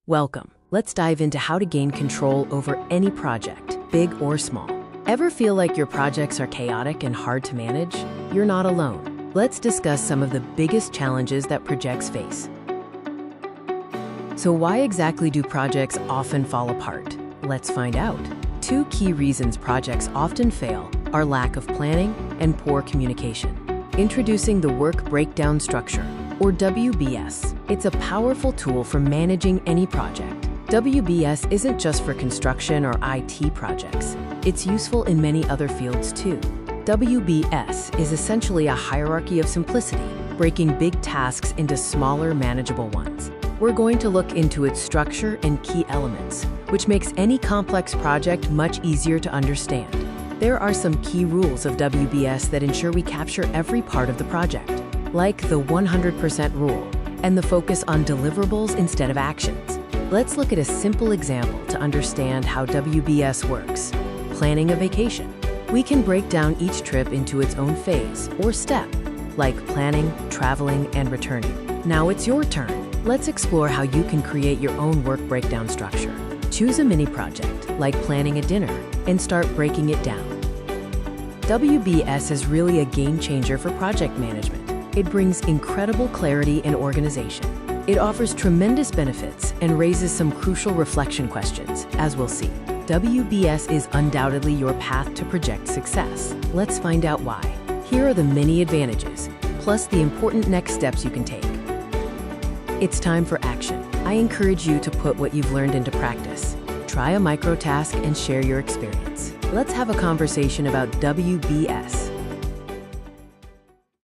Welcome. Let's dive into how to gain control over any project, big or small. Ever feel like your projects are chaotic and hard to manage? You're not alone. Let's discuss some of the biggest challenges that projects face. So why exactly do projects often fall apart? Let's find out. Two key reasons projects often fail are lack of planning and poor communication. Introducing the Work Breakdown Structure, or WBS. It's a powerful tool for managing any project. WBS isn't just for construction or IT projects. It's useful in many other fields too. WBS is essentially a hierarchy of simplicity, breaking big tasks into smaller, manageable ones. We're going to look into its structure and key elements, which makes any complex project much easier to understand. There are some key rules of WBS that ensure we capture every part of the project, like the 100% rule and the focus on deliverables instead of actions. Let's look at a simple example to understand how WBS works. Planning a vacation. We can break down each trip into its own phase or step, like planning, traveling, and returning. Now it's your turn. Let's explore how you can create your own work breakdown structure. Choose a mini project, like planning a dinner, and start breaking it down. WBS is really a game changer for project management. It brings incredible clarity and organization. It offers tremendous benefits and raises some crucial reflection questions, as we'll see. WBS is undoubtedly your path to project success. Let's find out why. Here are the many advantages, plus the important next steps you can take. It's time for action. I encourage you to put what you've learned into practice. Try a micro task and share your experience. Let's have a conversation about WBS.